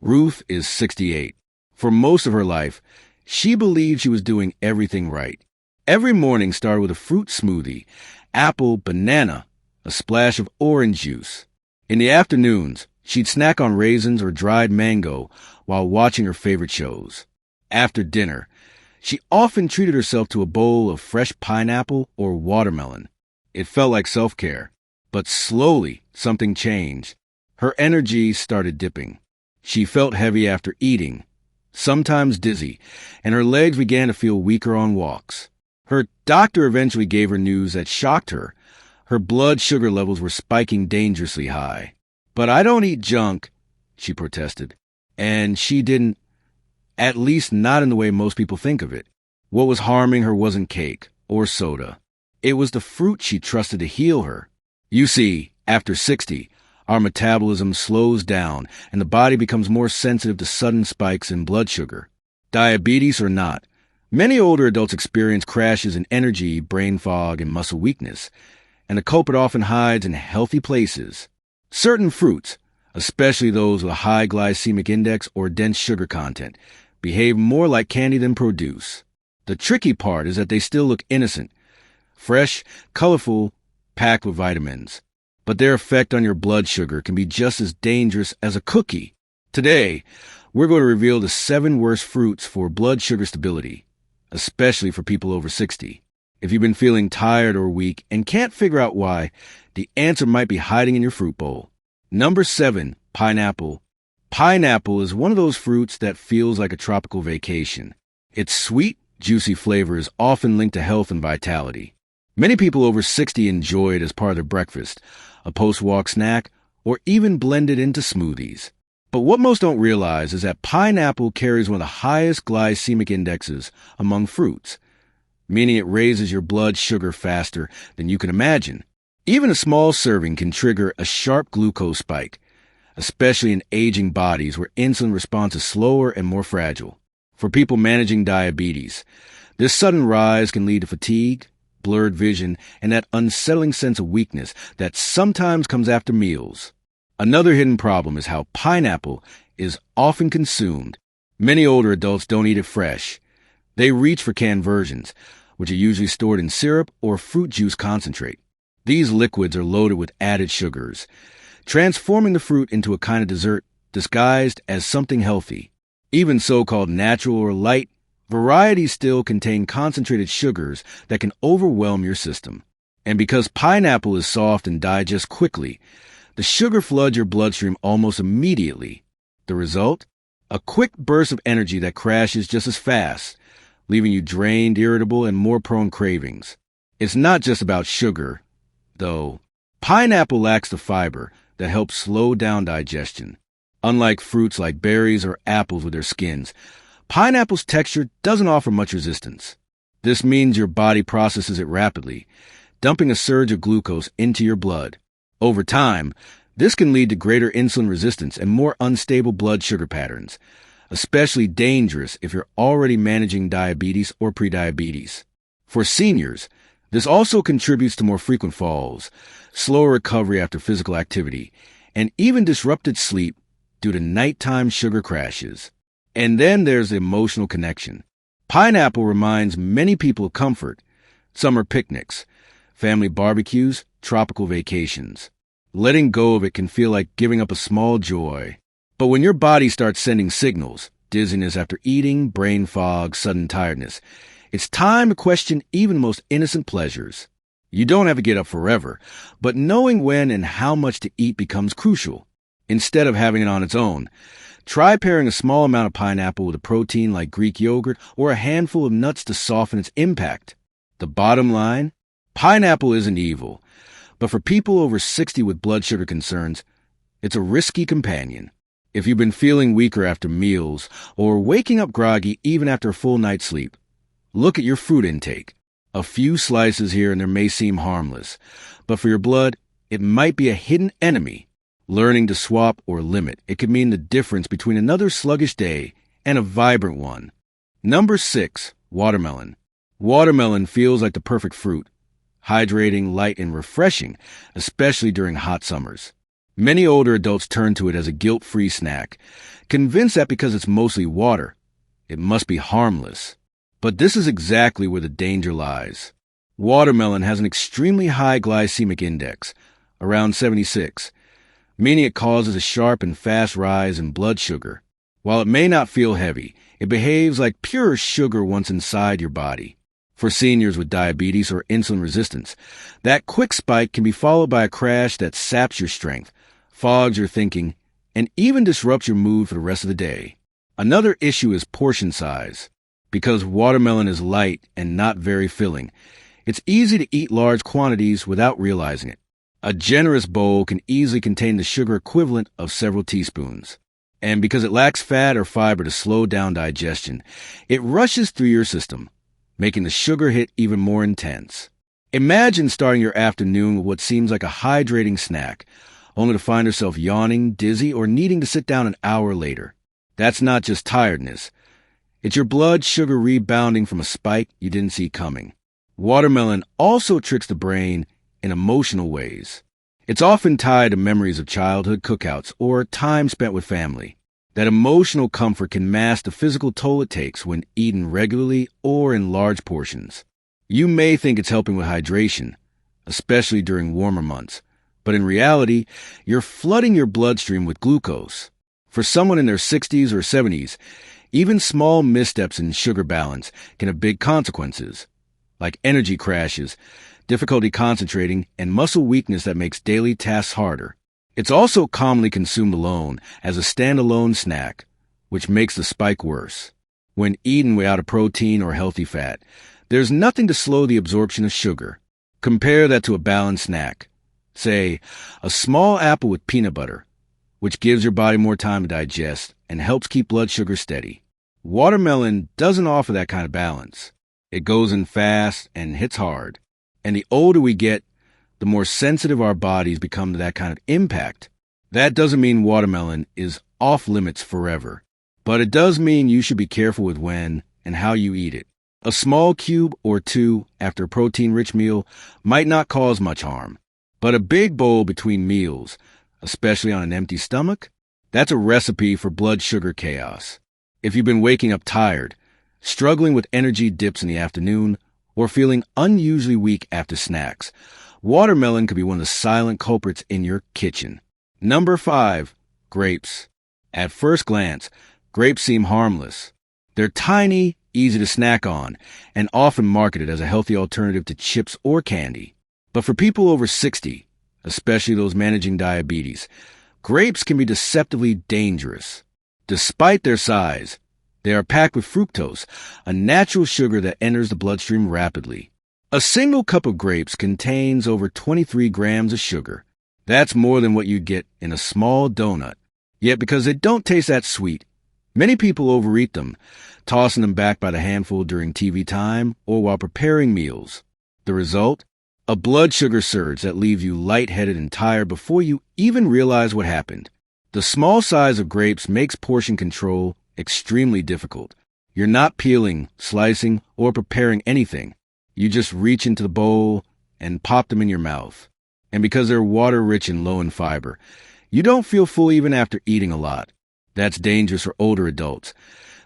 Ruth is 68. For most of her life, she believed she was doing everything right. Every morning started with a fruit smoothie, apple, banana, a splash of orange juice. In the afternoons, she'd snack on raisins or dried mango while watching her favorite shows. After dinner, she often treated herself to a bowl of fresh pineapple or watermelon. It felt like self-care. But slowly, something changed. Her energy started dipping. She felt heavy after eating, sometimes dizzy, and her legs began to feel weaker on walks. Her doctor eventually gave her news that shocked her. Her blood sugar levels were spiking dangerously high. "But I don't eat junk," she protested. And she didn't, at least not in the way most people think of it. What was harming her wasn't cake or soda. It was the fruit she trusted to heal her. You see, after 60, our metabolism slows down and the body becomes more sensitive to sudden spikes in blood sugar. Diabetes or not, many older adults experience crashes in energy, brain fog, and muscle weakness, and the culprit often hides in healthy places. Certain fruits, especially those with a high glycemic index or dense sugar content, behave more like candy than produce. The tricky part is that they still look innocent, fresh, colorful, packed with vitamins. But their effect on your blood sugar can be just as dangerous as a cookie. Today, we're going to reveal the 7 worst fruits for blood sugar stability, especially for people over 60. If you've been feeling tired or weak and can't figure out why, the answer might be hiding in your fruit bowl. Number 7, pineapple. Pineapple is one of those fruits that feels like a tropical vacation. Its sweet, juicy flavor is often linked to health and vitality. Many people over 60 enjoy it as part of their breakfast, a post-walk snack, or even blend it into smoothies. But what most don't realize is that pineapple carries one of the highest glycemic indexes among fruits, meaning it raises your blood sugar faster than you can imagine. Even a small serving can trigger a sharp glucose spike, especially in aging bodies where insulin response is slower and more fragile. For people managing diabetes, this sudden rise can lead to fatigue, blurred vision, and that unsettling sense of weakness that sometimes comes after meals. Another hidden problem is how pineapple is often consumed. Many older adults don't eat it fresh. They reach for canned versions, which are usually stored in syrup or fruit juice concentrate. These liquids are loaded with added sugars, transforming the fruit into a kind of dessert disguised as something healthy. Even so-called natural or light varieties still contain concentrated sugars that can overwhelm your system. And because pineapple is soft and digests quickly, the sugar floods your bloodstream almost immediately. The result? A quick burst of energy that crashes just as fast, leaving you drained, irritable, and more prone cravings. It's not just about sugar, though. Pineapple lacks the fiber that helps slow down digestion. Unlike fruits like berries or apples with their skins, pineapple's texture doesn't offer much resistance. This means your body processes it rapidly, dumping a surge of glucose into your blood. Over time, this can lead to greater insulin resistance and more unstable blood sugar patterns, especially dangerous if you're already managing diabetes or prediabetes. For seniors, this also contributes to more frequent falls, slower recovery after physical activity, and even disrupted sleep due to nighttime sugar crashes. And then there's the emotional connection. Pineapple reminds many people of comfort. Summer picnics, family barbecues, tropical vacations. Letting go of it can feel like giving up a small joy. But when your body starts sending signals, dizziness after eating, brain fog, sudden tiredness, it's time to question even the most innocent pleasures. You don't have to get up forever, but knowing when and how much to eat becomes crucial. Instead of having it on its own, try pairing a small amount of pineapple with a protein like Greek yogurt or a handful of nuts to soften its impact. The bottom line? Pineapple isn't evil, but for people over 60 with blood sugar concerns, it's a risky companion. If you've been feeling weaker after meals or waking up groggy even after a full night's sleep, look at your fruit intake. A few slices here and there may seem harmless, but for your blood, it might be a hidden enemy. Learning to swap or limit, it could mean the difference between another sluggish day and a vibrant one. Number 6, watermelon. Watermelon feels like the perfect fruit, hydrating, light, and refreshing, especially during hot summers. Many older adults turn to it as a guilt-free snack, convinced that because it's mostly water, it must be harmless. But this is exactly where the danger lies. Watermelon has an extremely high glycemic index, around 76, meaning it causes a sharp and fast rise in blood sugar. While it may not feel heavy, it behaves like pure sugar once inside your body. For seniors with diabetes or insulin resistance, that quick spike can be followed by a crash that saps your strength, fogs your thinking, and even disrupts your mood for the rest of the day. Another issue is portion size. Because watermelon is light and not very filling, it's easy to eat large quantities without realizing it. A generous bowl can easily contain the sugar equivalent of several teaspoons. And because it lacks fat or fiber to slow down digestion, it rushes through your system, making the sugar hit even more intense. Imagine starting your afternoon with what seems like a hydrating snack, only to find yourself yawning, dizzy, or needing to sit down an hour later. That's not just tiredness. It's your blood sugar rebounding from a spike you didn't see coming. Watermelon also tricks the brain in emotional ways. It's often tied to memories of childhood cookouts or time spent with family. That emotional comfort can mask the physical toll it takes when eaten regularly or in large portions. You may think it's helping with hydration, especially during warmer months, but in reality, you're flooding your bloodstream with glucose. For someone in their 60s or 70s, even small missteps in sugar balance can have big consequences, like energy crashes, difficulty concentrating, and muscle weakness that makes daily tasks harder. It's also commonly consumed alone as a standalone snack, which makes the spike worse. When eaten without a protein or healthy fat, there's nothing to slow the absorption of sugar. Compare that to a balanced snack. Say, a small apple with peanut butter, which gives your body more time to digest and helps keep blood sugar steady. Watermelon doesn't offer that kind of balance. It goes in fast and hits hard. And the older we get, the more sensitive our bodies become to that kind of impact. That doesn't mean watermelon is off limits forever, but it does mean you should be careful with when and how you eat it. A small cube or two after a protein-rich meal might not cause much harm, but a big bowl between meals, especially on an empty stomach, that's a recipe for blood sugar chaos. If you've been waking up tired, struggling with energy dips in the afternoon, or feeling unusually weak after snacks, watermelon could be one of the silent culprits in your kitchen. Number 5, grapes. At first glance, grapes seem harmless. They're tiny, easy to snack on, and often marketed as a healthy alternative to chips or candy. But for people over 60, especially those managing diabetes, grapes can be deceptively dangerous. Despite their size, they are packed with fructose, a natural sugar that enters the bloodstream rapidly. A single cup of grapes contains over 23 grams of sugar. That's more than what you'd get in a small donut. Yet because they don't taste that sweet, many people overeat them, tossing them back by the handful during TV time or while preparing meals. The result? A blood sugar surge that leaves you lightheaded and tired before you even realize what happened. The small size of grapes makes portion control extremely difficult. You're not peeling, slicing, or preparing anything. You just reach into the bowl and pop them in your mouth. And because they're water-rich and low in fiber, you don't feel full even after eating a lot. That's dangerous for older adults,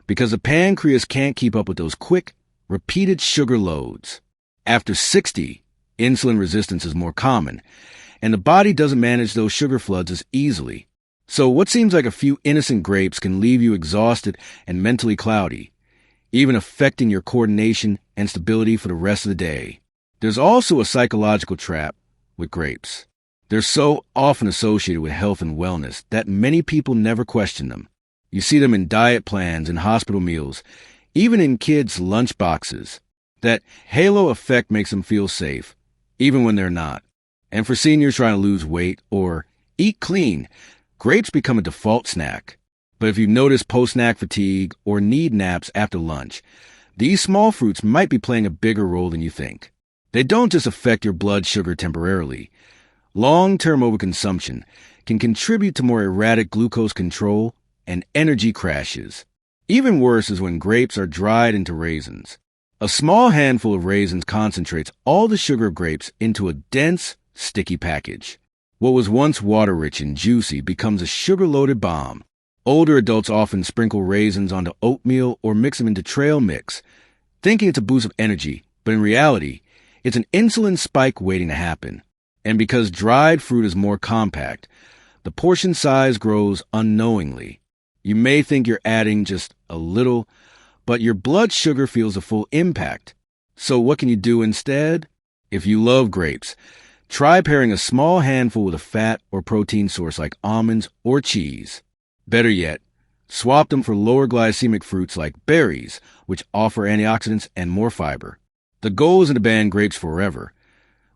because the pancreas can't keep up with those quick, repeated sugar loads. After 60, insulin resistance is more common, and the body doesn't manage those sugar floods as easily. So what seems like a few innocent grapes can leave you exhausted and mentally cloudy, even affecting your coordination and stability for the rest of the day. There's also a psychological trap with grapes. They're so often associated with health and wellness that many people never question them. You see them in diet plans and hospital meals, even in kids' lunch boxes. That halo effect makes them feel safe, even when they're not. And for seniors trying to lose weight or eat clean, grapes become a default snack. But if you notice post-snack fatigue or need naps after lunch, these small fruits might be playing a bigger role than you think. They don't just affect your blood sugar temporarily. Long-term overconsumption can contribute to more erratic glucose control and energy crashes. Even worse is when grapes are dried into raisins. A small handful of raisins concentrates all the sugar of grapes into a dense, sticky package. What was once water-rich and juicy becomes a sugar-loaded bomb. Older adults often sprinkle raisins onto oatmeal or mix them into trail mix, thinking it's a boost of energy, but in reality, it's an insulin spike waiting to happen. And because dried fruit is more compact, the portion size grows unknowingly. You may think you're adding just a little, but your blood sugar feels the full impact. So what can you do instead? If you love grapes, try pairing a small handful with a fat or protein source like almonds or cheese. Better yet, swap them for lower glycemic fruits like berries, which offer antioxidants and more fiber. The goal isn't to ban grapes forever,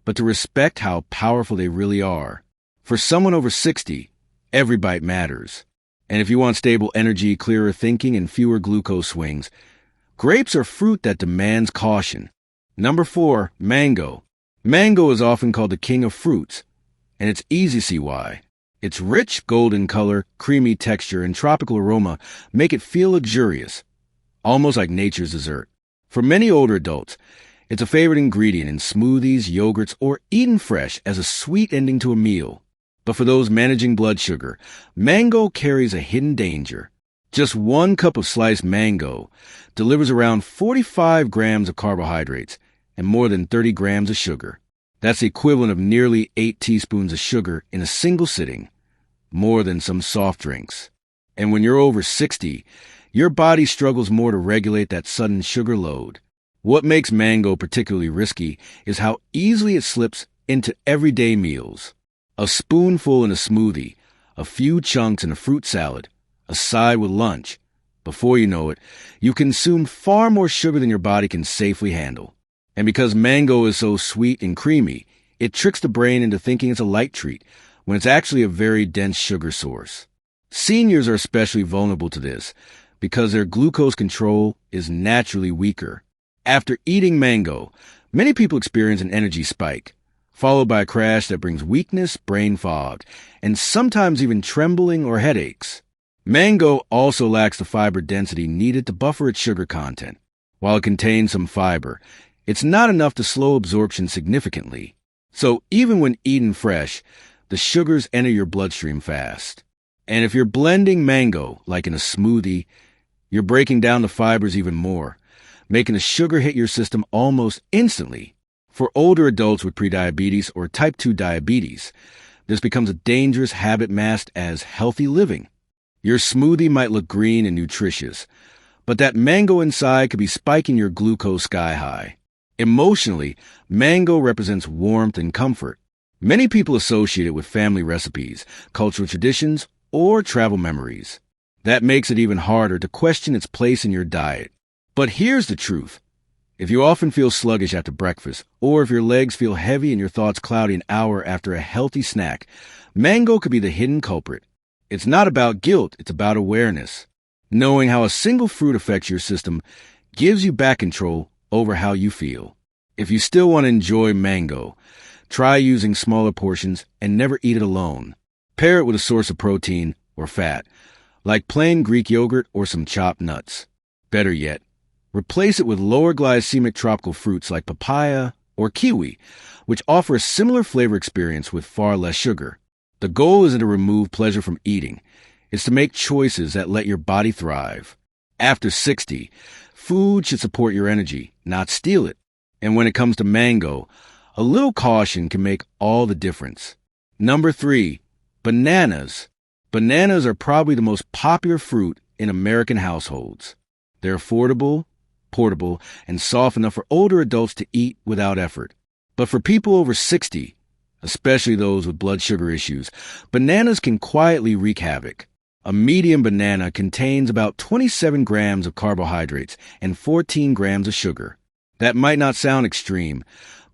but to respect how powerful they really are. For someone over 60, every bite matters. And if you want stable energy, clearer thinking, and fewer glucose swings, grapes are fruit that demands caution. Number 4, mango. Mango is often called the king of fruits, and it's easy to see why. Its rich golden color, creamy texture, and tropical aroma make it feel luxurious, almost like nature's dessert. For many older adults, it's a favorite ingredient in smoothies, yogurts, or eaten fresh as a sweet ending to a meal. But for those managing blood sugar, mango carries a hidden danger. Just 1 cup of sliced mango delivers around 45 grams of carbohydrates and more than 30 grams of sugar. That's the equivalent of nearly 8 teaspoons of sugar in a single sitting, more than some soft drinks. And when you're over 60, your body struggles more to regulate that sudden sugar load. What makes mango particularly risky is how easily it slips into everyday meals. A spoonful in a smoothie, a few chunks in a fruit salad, a side with lunch. Before you know it, you consume far more sugar than your body can safely handle. And because mango is so sweet and creamy, it tricks the brain into thinking it's a light treat, when it's actually a very dense sugar source. Seniors are especially vulnerable to this, because their glucose control is naturally weaker. After eating mango, many people experience an energy spike, followed by a crash that brings weakness, brain fog, and sometimes even trembling or headaches. Mango also lacks the fiber density needed to buffer its sugar content. While it contains some fiber, it's not enough to slow absorption significantly. So even when eaten fresh, the sugars enter your bloodstream fast. And if you're blending mango, like in a smoothie, you're breaking down the fibers even more, making the sugar hit your system almost instantly. For older adults with prediabetes or type 2 diabetes, this becomes a dangerous habit masked as healthy living. Your smoothie might look green and nutritious, but that mango inside could be spiking your glucose sky high. Emotionally, mango represents warmth and comfort. Many people associate it with family recipes, cultural traditions, or travel memories. That makes it even harder to question its place in your diet. But here's the truth. If you often feel sluggish after breakfast, or if your legs feel heavy and your thoughts cloudy an hour after a healthy snack, mango could be the hidden culprit. It's not about guilt, it's about awareness. Knowing how a single fruit affects your system gives you back control over how you feel. If you still want to enjoy mango, try using smaller portions and never eat it alone. Pair it with a source of protein or fat, like plain Greek yogurt or some chopped nuts. Better yet, replace it with lower glycemic tropical fruits like papaya or kiwi, which offer a similar flavor experience with far less sugar. The goal isn't to remove pleasure from eating. It's to make choices that let your body thrive. After 60, food should support your energy, not steal it. And when it comes to mango, a little caution can make all the difference. Number 3, bananas. Bananas are probably the most popular fruit in American households. They're affordable, portable, and soft enough for older adults to eat without effort. But for people over 60, especially those with blood sugar issues, bananas can quietly wreak havoc. A medium banana contains about 27 grams of carbohydrates and 14 grams of sugar. That might not sound extreme,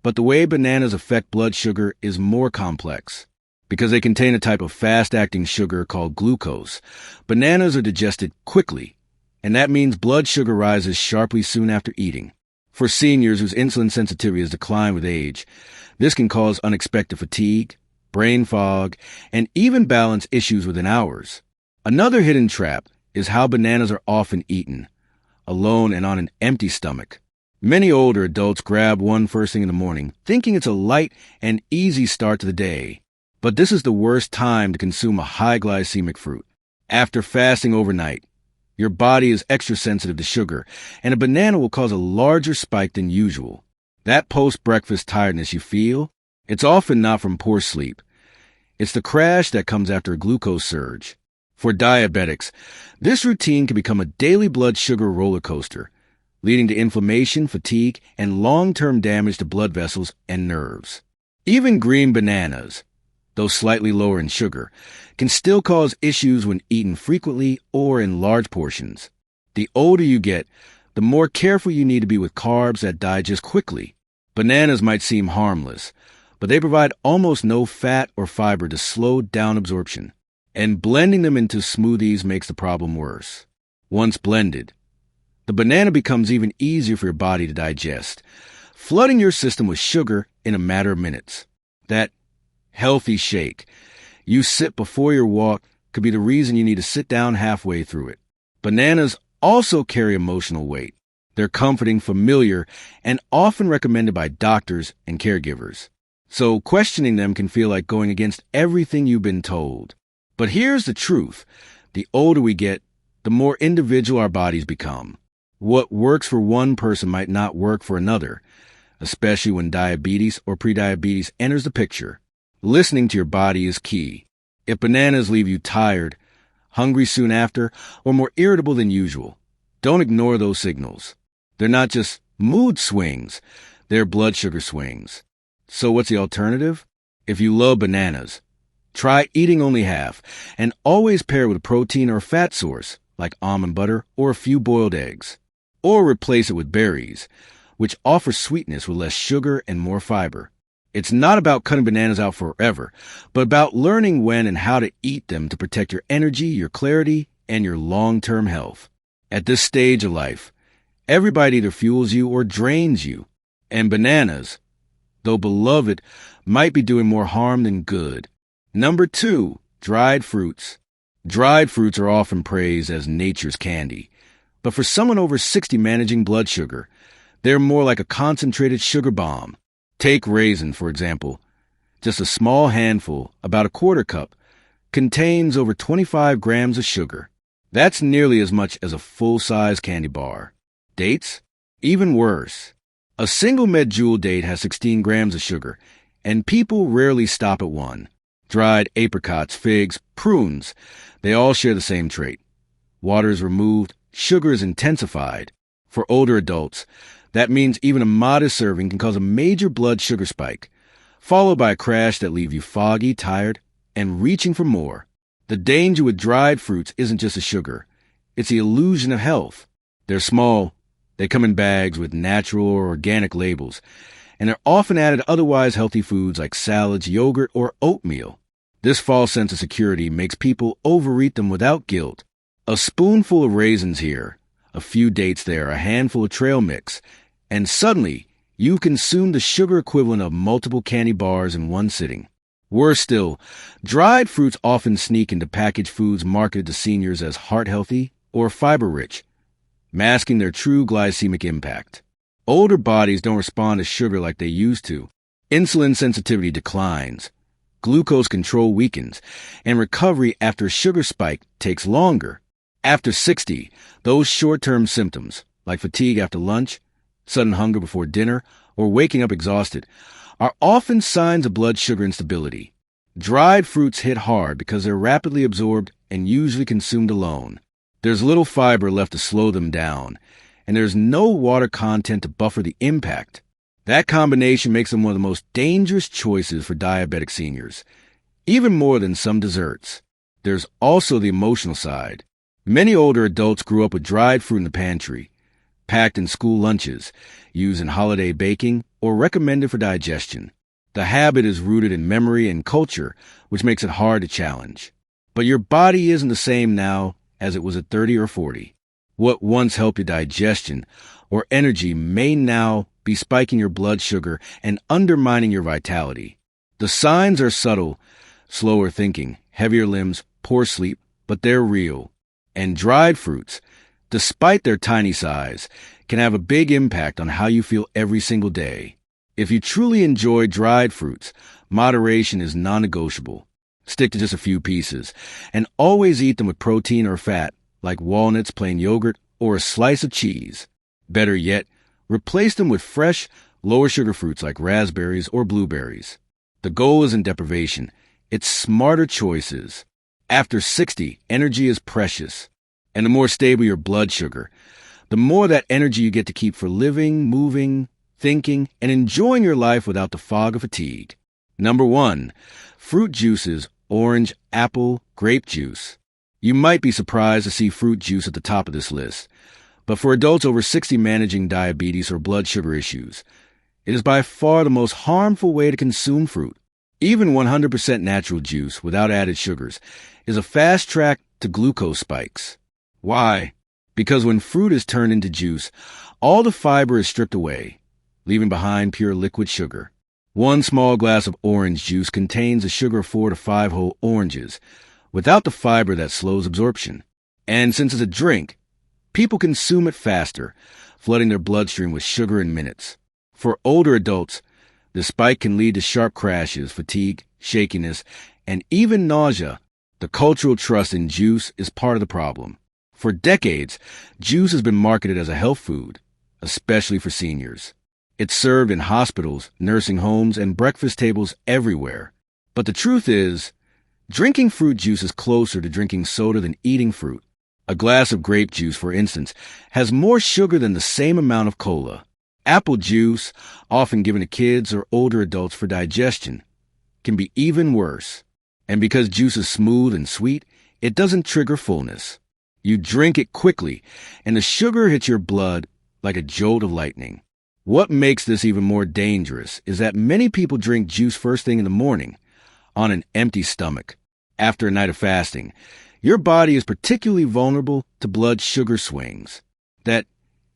but the way bananas affect blood sugar is more complex. Because they contain a type of fast-acting sugar called glucose, bananas are digested quickly, and that means blood sugar rises sharply soon after eating. For seniors whose insulin sensitivity has declined with age, this can cause unexpected fatigue, brain fog, and even balance issues within hours. Another hidden trap is how bananas are often eaten, alone and on an empty stomach. Many older adults grab one first thing in the morning, thinking it's a light and easy start to the day. But this is the worst time to consume a high glycemic fruit. After fasting overnight, your body is extra sensitive to sugar, and a banana will cause a larger spike than usual. That post-breakfast tiredness you feel, it's often not from poor sleep. It's the crash that comes after a glucose surge. For diabetics, this routine can become a daily blood sugar roller coaster, leading to inflammation, fatigue, and long-term damage to blood vessels and nerves. Even green bananas, though slightly lower in sugar, can still cause issues when eaten frequently or in large portions. The older you get, the more careful you need to be with carbs that digest quickly. Bananas might seem harmless, but they provide almost no fat or fiber to slow down absorption, and blending them into smoothies makes the problem worse. Once blended, the banana becomes even easier for your body to digest, flooding your system with sugar in a matter of minutes. That healthy shake you sip before your walk could be the reason you need to sit down halfway through it. Bananas also carry emotional weight. They're comforting, familiar, and often recommended by doctors and caregivers. So questioning them can feel like going against everything you've been told. But here's the truth. The older we get, the more individual our bodies become. What works for one person might not work for another, especially when diabetes or prediabetes enters the picture. Listening to your body is key. If bananas leave you tired, hungry soon after, or more irritable than usual, don't ignore those signals. They're not just mood swings, they're blood sugar swings. So what's the alternative? If you love bananas, try eating only half, and always pair with a protein or fat source, like almond butter or a few boiled eggs. Or replace it with berries, which offer sweetness with less sugar and more fiber. It's not about cutting bananas out forever, but about learning when and how to eat them to protect your energy, your clarity, and your long-term health. At this stage of life, every bite either fuels you or drains you, and bananas, though beloved, might be doing more harm than good. Number 2, dried fruits. Dried fruits are often praised as nature's candy, but for someone over 60 managing blood sugar, they're more like a concentrated sugar bomb. Take raisin, for example. Just a small handful, about a quarter cup, contains over 25 grams of sugar. That's nearly as much as a full-size candy bar. Dates? Even worse. A single medjool date has 16 grams of sugar, and people rarely stop at one. Dried apricots, figs, prunes, they all share the same trait. Water is removed, sugar is intensified. For older adults, that means even a modest serving can cause a major blood sugar spike, followed by a crash that leaves you foggy, tired, and reaching for more. The danger with dried fruits isn't just the sugar. It's the illusion of health. They're small, they come in bags with natural or organic labels, and they're often added to otherwise healthy foods like salads, yogurt, or oatmeal. This false sense of security makes people overeat them without guilt. A spoonful of raisins here, a few dates there, a handful of trail mix, and suddenly you've consumed the sugar equivalent of multiple candy bars in one sitting. Worse still, dried fruits often sneak into packaged foods marketed to seniors as heart-healthy or fiber-rich, masking their true glycemic impact. Older bodies don't respond to sugar like they used to. Insulin sensitivity declines, glucose control weakens, and recovery after a sugar spike takes longer. After 60, those short-term symptoms, like fatigue after lunch, sudden hunger before dinner, or waking up exhausted, are often signs of blood sugar instability. Dried fruits hit hard because they're rapidly absorbed and usually consumed alone. There's little fiber left to slow them down, and there's no water content to buffer the impact. That combination makes them one of the most dangerous choices for diabetic seniors, even more than some desserts. There's also the emotional side. Many older adults grew up with dried fruit in the pantry, packed in school lunches, used in holiday baking, or recommended for digestion. The habit is rooted in memory and culture, which makes it hard to challenge. But your body isn't the same now as it was at 30 or 40. What once helped your digestion or energy may now be spiking your blood sugar and undermining your vitality. The signs are subtle: slower thinking, heavier limbs, poor sleep, but they're real. And dried fruits, despite their tiny size, can have a big impact on how you feel every single day. If you truly enjoy dried fruits, Moderation is non-negotiable. Stick to just a few pieces, and always eat them with protein or fat, like walnuts, plain yogurt, or a slice of cheese. Better yet, replace them with fresh, lower-sugar fruits like raspberries or blueberries. The goal isn't deprivation. It's smarter choices. After 60, energy is precious. And the more stable your blood sugar, the more that energy you get to keep for living, moving, thinking, and enjoying your life without the fog of fatigue. Number 1, fruit juices, orange, apple, grape juice. You might be surprised to see fruit juice at the top of this list, but for adults over 60 managing diabetes or blood sugar issues, it is by far the most harmful way to consume fruit. Even 100% natural juice without added sugars is a fast track to glucose spikes. Why? Because when fruit is turned into juice, all the fiber is stripped away, leaving behind pure liquid sugar. One small glass of orange juice contains a sugar of 4 to 5 whole oranges, without the fiber that slows absorption. And since it's a drink, people consume it faster, flooding their bloodstream with sugar in minutes. For older adults, the spike can lead to sharp crashes, fatigue, shakiness, and even nausea. The cultural trust in juice is part of the problem. For decades, juice has been marketed as a health food, especially for seniors. It's served in hospitals, nursing homes, and breakfast tables everywhere. But the truth is, drinking fruit juice is closer to drinking soda than eating fruit. A glass of grape juice, for instance, has more sugar than the same amount of cola. Apple juice, often given to kids or older adults for digestion, can be even worse. And because juice is smooth and sweet, it doesn't trigger fullness. You drink it quickly, and the sugar hits your blood like a jolt of lightning. What makes this even more dangerous is that many people drink juice first thing in the morning, on an empty stomach. After a night of fasting, your body is particularly vulnerable to blood sugar swings. That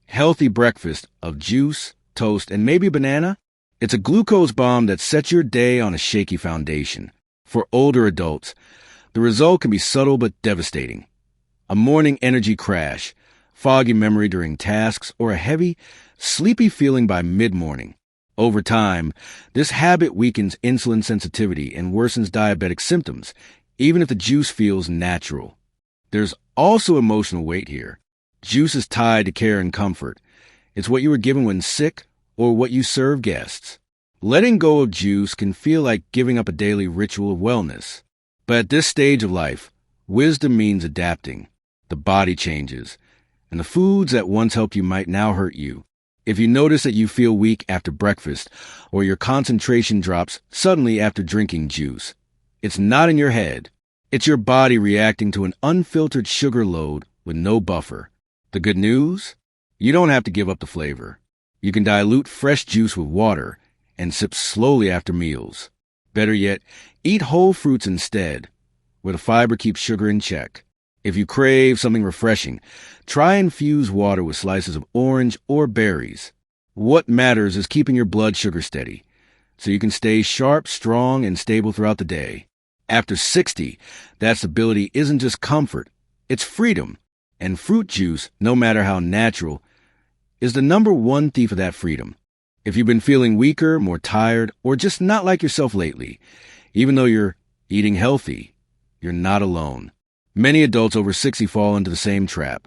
healthy breakfast of juice, toast, and maybe a banana, it's a glucose bomb that sets your day on a shaky foundation. For older adults, the result can be subtle but devastating. A morning energy crash, foggy memory during tasks, or a heavy, sleepy feeling by mid-morning. Over time, this habit weakens insulin sensitivity and worsens diabetic symptoms, even if the juice feels natural. There's also emotional weight here. Juice is tied to care and comfort. It's what you were given when sick or what you serve guests. Letting go of juice can feel like giving up a daily ritual of wellness. But at this stage of life, wisdom means adapting. The body changes, and the foods that once helped you might now hurt you. If you notice that you feel weak after breakfast or your concentration drops suddenly after drinking juice, it's not in your head. It's your body reacting to an unfiltered sugar load with no buffer. The good news? You don't have to give up the flavor. You can dilute fresh juice with water and sip slowly after meals. Better yet, eat whole fruits instead, where the fiber keeps sugar in check. If you crave something refreshing, try and infuse water with slices of orange or berries. What matters is keeping your blood sugar steady, so you can stay sharp, strong, and stable throughout the day. After 60, that stability isn't just comfort, it's freedom. And fruit juice, no matter how natural, is the number one thief of that freedom. If you've been feeling weaker, more tired, or just not like yourself lately, even though you're eating healthy, you're not alone. Many adults over 60 fall into the same trap,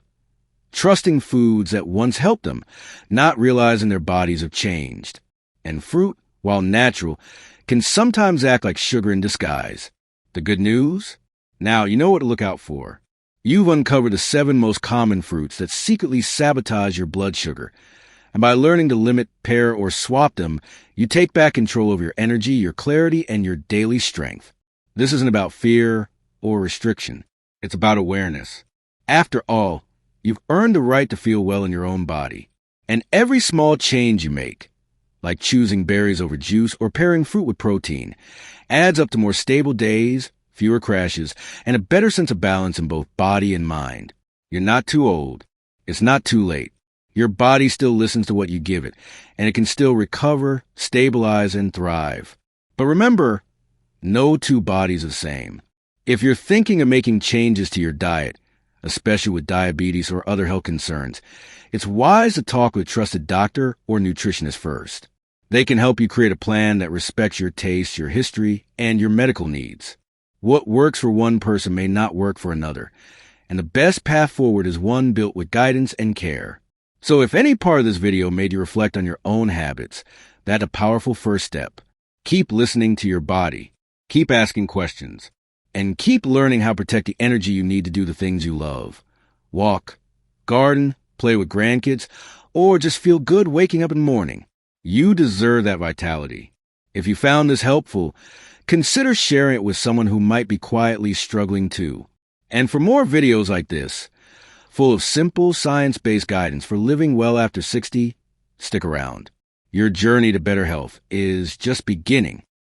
trusting foods that once helped them, not realizing their bodies have changed. And fruit, while natural, can sometimes act like sugar in disguise. The good news? Now you know what to look out for. You've uncovered the 7 most common fruits that secretly sabotage your blood sugar. And by learning to limit, pair, or swap them, you take back control of your energy, your clarity, and your daily strength. This isn't about fear or restriction. It's about awareness. After all, you've earned the right to feel well in your own body. And every small change you make, like choosing berries over juice or pairing fruit with protein, adds up to more stable days, fewer crashes, and a better sense of balance in both body and mind. You're not too old. It's not too late. Your body still listens to what you give it, and it can still recover, stabilize, and thrive. But remember, no two bodies are the same. If you're thinking of making changes to your diet, especially with diabetes or other health concerns, it's wise to talk with a trusted doctor or nutritionist first. They can help you create a plan that respects your tastes, your history, and your medical needs. What works for one person may not work for another, and the best path forward is one built with guidance and care. So if any part of this video made you reflect on your own habits, that's a powerful first step. Keep listening to your body, keep asking questions, and keep learning how to protect the energy you need to do the things you love. Walk, garden, play with grandkids, or just feel good waking up in the morning. You deserve that vitality. If you found this helpful, consider sharing it with someone who might be quietly struggling too. And for more videos like this, full of simple science-based guidance for living well after 60, stick around. Your journey to better health is just beginning.